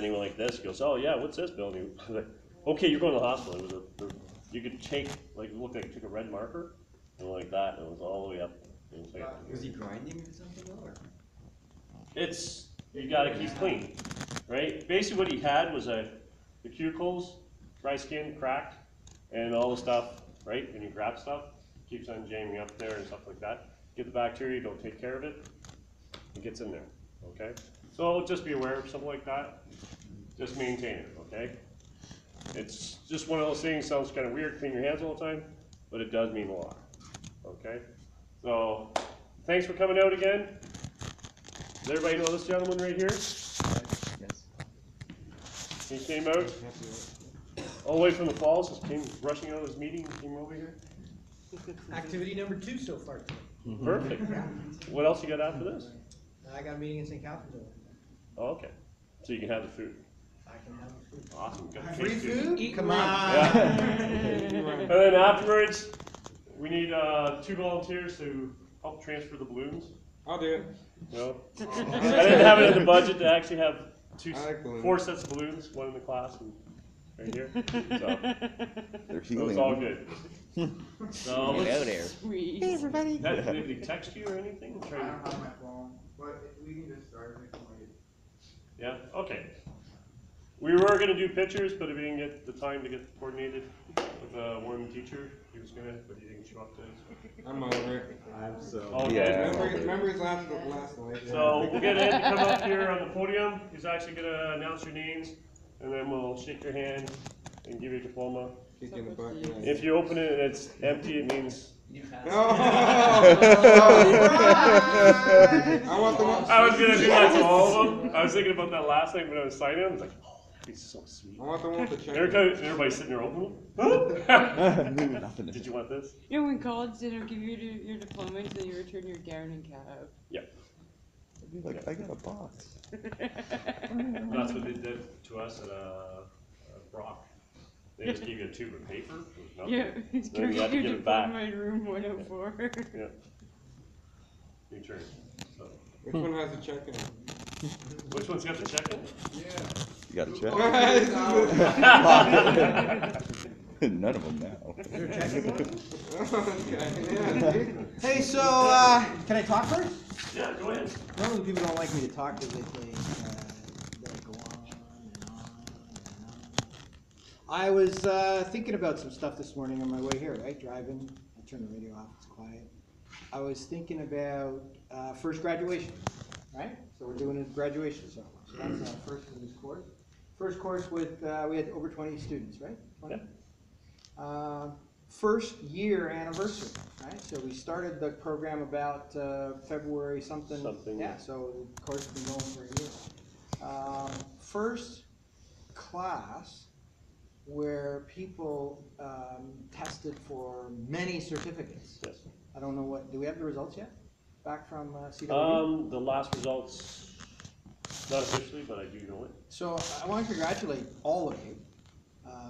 then he went like this. He goes, "Oh yeah, what's this building?" I was like, "Okay, you're going to the hospital." It was you could take, like, it looked like you took a red marker and like that, and it was all the way up. Was he grinding or something though? Or? It's, you gotta keep clean, right? Basically what he had was the cuticles, dry skin, cracked, and all the stuff, right? And you grab stuff, keeps on jamming up there and stuff like that. Get the bacteria, you don't take care of it, it gets in there, okay? So just be aware of something like that. Just maintain it, okay? It's just one of those things, sounds kind of weird, clean your hands all the time, but it does mean a lot, okay? So, thanks for coming out again. Does everybody know this gentleman right here? Yes. He came out all the way from the falls, just came rushing out of his meeting, came over here. Activity number 2 so far today. Perfect. What else you got after this? I got a meeting in St. Catharines. Oh, okay. So you can have the food. I can have the food. Awesome. Got Free taste food? good. Come on. Yeah. And then afterwards, we need 2 volunteers to help transfer the balloons. I'll do it. No. I didn't have it in the budget to actually have I like 4 sets of balloons, one in the class and right here. They're So healing. it's all good. So Get out there. Sweet. Hey, everybody. did they text you or anything? I don't have my phone, but we can just start it. Yeah, okay. We were gonna do pictures, but we didn't get the time to get coordinated with one teacher. He was gonna, but he didn't show up to it. I'm over it. I'm so. Okay. Yeah. Memories last night. So we'll get Ed to come up here on the podium. He's actually gonna announce your names, and then we'll shake your hand and give you a diploma. Kick in the butt. If you open it and it's empty, it means. No! I want the one. I was gonna do that to all of them. I was thinking about that last night when I was signing them. I was like, oh, he's so sweet. I want the one with the check. Everybody's sitting there opening them. Nothing. Did you want this? You know, when college didn't give you your diploma until you return your gown and cap. Yeah. Like, I got a box. That's what they did to us at Brock. They just gave you a tube of paper with nothing. Yeah, it's Then you have to give it back. my room 104. Yeah. Your turn. So, Which one has the check in it? which one's got the check in? You got a check? None of them now. Hey, so, can I talk first? Yeah, go ahead. Normally people don't like me to talk because they say that I go on and on and on. I was thinking about some stuff this morning on my way here, right? Driving. I turned the radio off, it's quiet. I was thinking about first graduation, right? So we're doing a graduation ceremony. So that's first for this course. First course with, we had over 20 students, right? 20? Yeah. First year anniversary, right? So we started the program about February something. Yeah, so the course has been going for a year. First class where people tested for many certificates. Yes. I don't know what, do we have the results yet? Back from CW? The last results, not officially, but I do know it. So I want to congratulate all of you.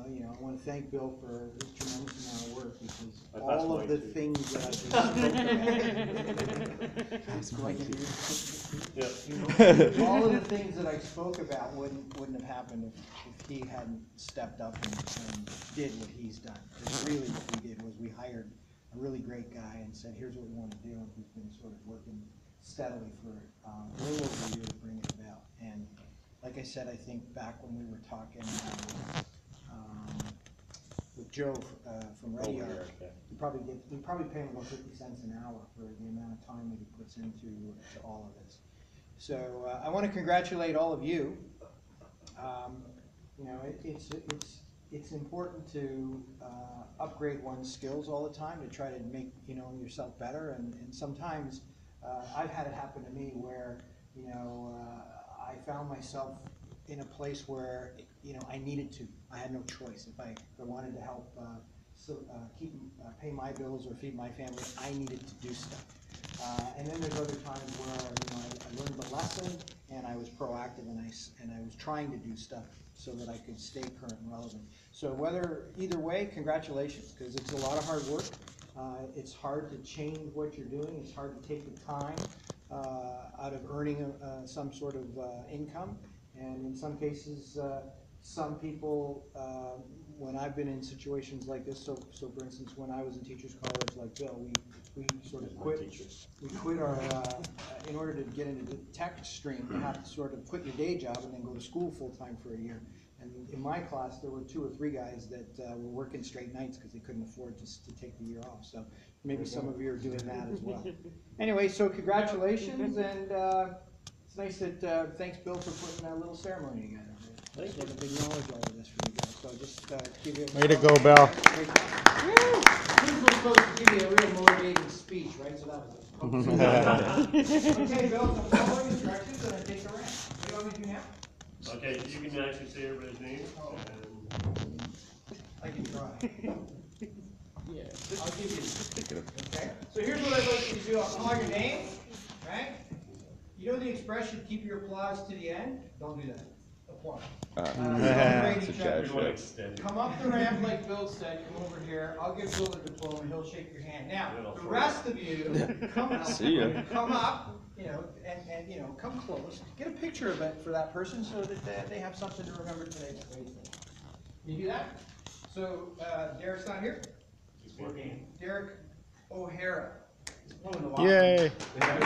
You know, I want to thank Bill for his tremendous amount of work because all of the things that I just spoke about, Yeah. all of the things that I spoke about wouldn't have happened if he hadn't stepped up and did what he's done. Because really what we did was we hired a really great guy and said, here's what we want to do, and he's been sort of working steadily for a little over a year to bring it about. And like I said, I think back when we were talking with Joe from Radio, we probably pay him about 50 cents an hour for the amount of time that he puts into all of this. So I want to congratulate all of you. You know, it's important to upgrade one's skills all the time to try to make yourself better. And sometimes I've had it happen to me where I found myself in a place where I needed to. I had no choice. If I wanted to help pay my bills or feed my family, I needed to do stuff. And then there's other times where I learned the lesson and I was proactive and I was trying to do stuff so that I could stay current and relevant. So either way, congratulations, because it's a lot of hard work. It's hard to change what you're doing. It's hard to take the time out of earning some sort of income. And in some cases, some people, when I've been in situations like this, so for instance, when I was in teachers college like Bill, we sort of quit our, in order to get into the tech stream, you have to sort of quit your day job and then go to school full-time for a year. And in my class, there were 2 or 3 guys that were working straight nights because they couldn't afford to take the year off. So maybe some of you are doing that as well. Anyway, so congratulations, and it's nice that, thanks Bill for putting that little ceremony together. Sort of acknowledge all of this for you guys. So just give you a... Way to go, Bill. Great job. This was supposed to give you a real motivating speech, right? So that was it. Okay, Bill, so following instructions, and I take a ramp. What do you want me to do now? Okay, you can actually say everybody's name. And I can try. Yeah. I'll give you. Okay. So here's what I'd like you to do. I'll call your name, right? You know the expression, keep your applause to the end? Don't do that. Applause. It's a jazz show. extend. Come up the ramp like Bill said, come over here. I'll give Bill the diploma, he'll shake your hand. Now, the rest of you, come up. See ya. Come up, you know, and you know, come close. Get a picture of it for that person so that they have something to remember today. You do that? So, Derek's not here? Derek O'Hara. Yay. 9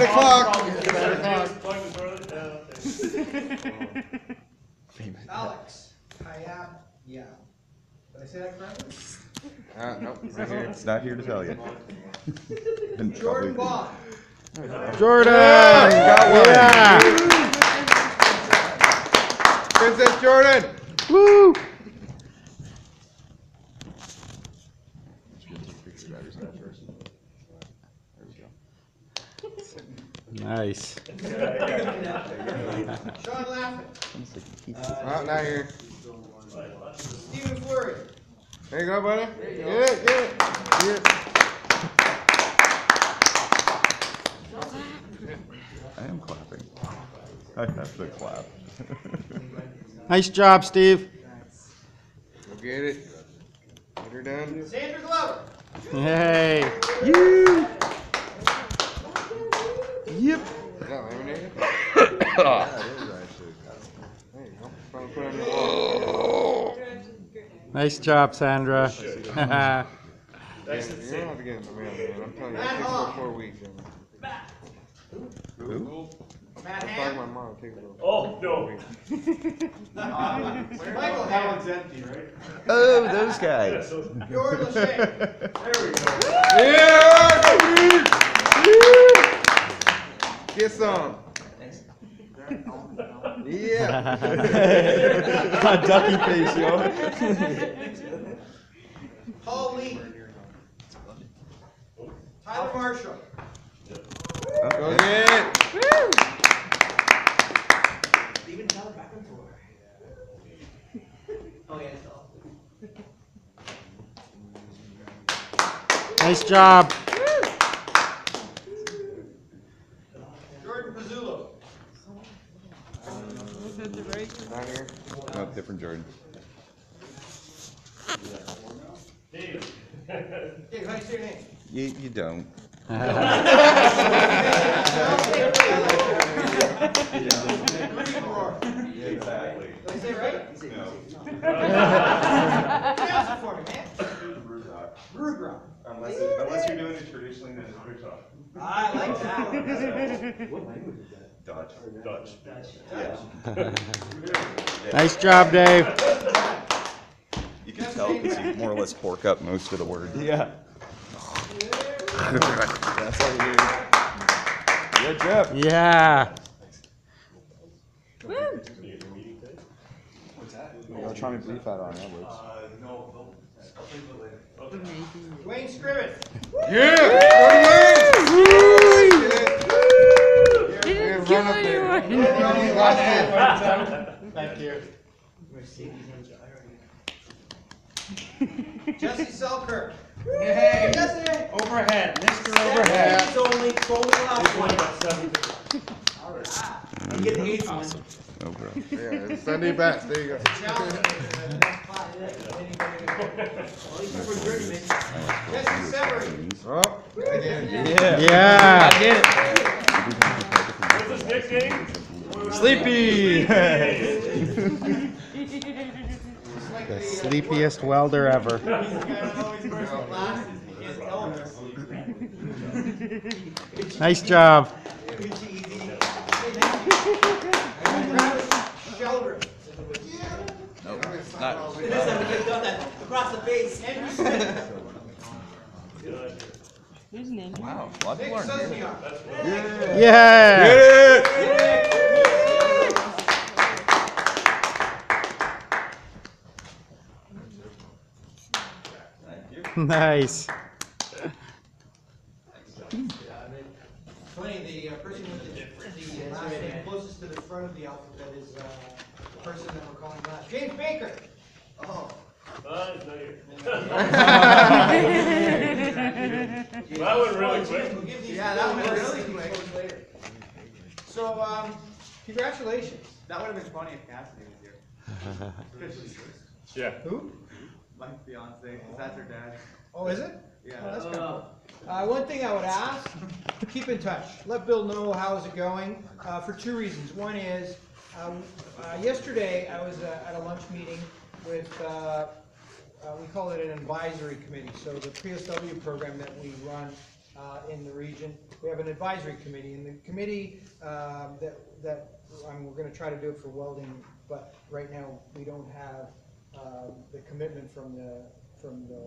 o'clock. Alex Hayab. Yeah. Did I say that correctly? Nope, right here. It's not here to tell you. And Jordan probably- Bond. Jordan. Got one. Yeah. Princess Jordan. Woo. Nice. Sean Laffin. Not here. Stephen Flurry. There you go, buddy. Get it, get it. Get it. I am clapping. I have to clap. Nice job, Steve. Go get it. Get her done. Sandra Glover. Hey. Yep. Is that laminated? There you go. Probably put it on your wall. Nice job, Sandra. Yeah, you don't have to get it in the mail, man. I'm telling you, it takes about 4 weeks. Who? Matt I'm talking Ham. to my mom. It takes about Oh, no. 4 weeks. Michael Ham. empty, right? Oh, those guys. George Lachey. There we go. Yeah! Get some. Yeah. Ducky face, yo. Paul Lee. Tyler Marshall. Go get it. Steven Tyler back and forth. Oh yeah, it's all. Nice job. Jordan Pizzulo. Was that the right? Not here. No, different Jordan. Dave. Dave, how do you say your name? You don't. Exactly. Did I say it right? No. Pronounce it for me, man. Rugrat. Unless you're doing it traditionally, then it's quick talk. I like that one. What language is that? Dutch. Dutch. Nice job, Dave. You can tell because you more or less pork up most of the word. Yeah. That's all you do. Good job. Yeah. I'll try my brief out on Edwards. Dwayne Scriven. Yeah! Didn't Run kill up there. anyone. Thank you. Jesse Selkirk. Hey, Jesse. Overhead, Mr. Overhead. He's only last one. You get the 8th one. No, bro. Yeah, it's Sunday best. There you go. Jesse Severy. Oh, I did it. Yeah. Yeah. I did it. What's his nickname? Sleepy! The sleepiest welder ever. Nice job. Nope, not. Across the face. There's an name. Wow, a lot of people aren't here. Yeah! Nice. Funny, the person with the last name closest to the front of the alphabet is the person that we're calling last. James Baker. Oh. It's not here. That went really quick. Yeah, that went really quick. So, congratulations. That would have been funny if Cassidy was here. Yeah. Who? My fiance, because that's her dad. Oh, is it? Yeah. Oh, that's kind of cool. One thing I would ask, keep in touch. Let Bill know how's it going, for two reasons. One is, yesterday I was at a lunch meeting with, we call it an advisory committee. So the PSW program that we run in the region, we have an advisory committee. And the committee we're going to try to do it for welding, but right now we don't have the commitment from the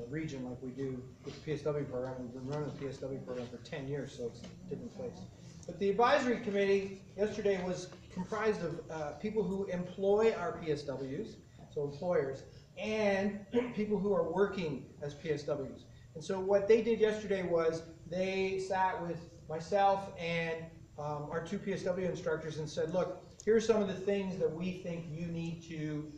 region like we do with the PSW program. We've been running the PSW program for 10 years, so it's a different place. But the advisory committee yesterday was comprised of people who employ our PSWs, so employers, and people who are working as PSWs. And so what they did yesterday was they sat with myself and our two PSW instructors and said, look, here's some of the things that we think you need to,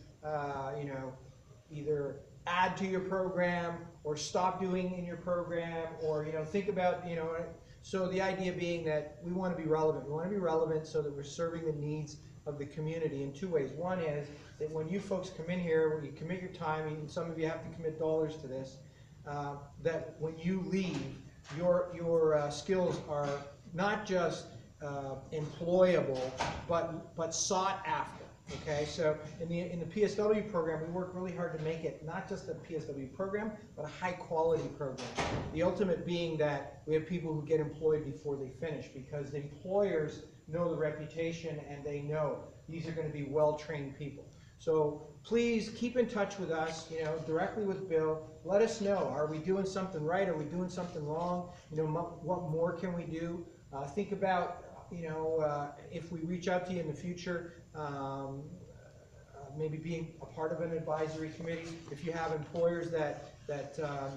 either add to your program or stop doing in your program, or think about, so the idea being that we want to be relevant. We want to be relevant so that we're serving the needs of the community in two ways. One is that when you folks come in here, when you commit your time, even some of you have to commit dollars to this, that when you leave, your skills are not just employable, but sought after. Okay, so in the PSW program, we work really hard to make it not just a PSW program, but a high quality program. The ultimate being that we have people who get employed before they finish, because the employers know the reputation and they know these are going to be well-trained people. So please keep in touch with us, directly with Bill. Let us know, are we doing something right? Are we doing something wrong? What more can we do? Think about, if we reach out to you in the future, maybe being a part of an advisory committee. If you have employers that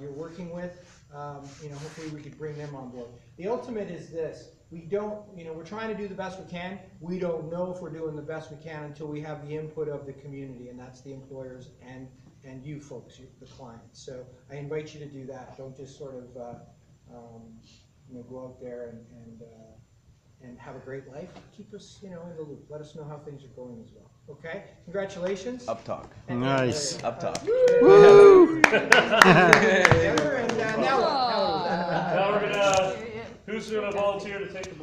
you're working with, hopefully we could bring them on board. The ultimate is this: we don't, we're trying to do the best we can. We don't know if we're doing the best we can until we have the input of the community, and that's the employers and you folks, the clients. So I invite you to do that. Don't just sort of go out there and have a great life. Keep us, in the loop. Let us know how things are going as well. Okay? Congratulations. Up talk. Nice. Up talk. Woo! And now what? Now we're gonna, who's gonna volunteer to take the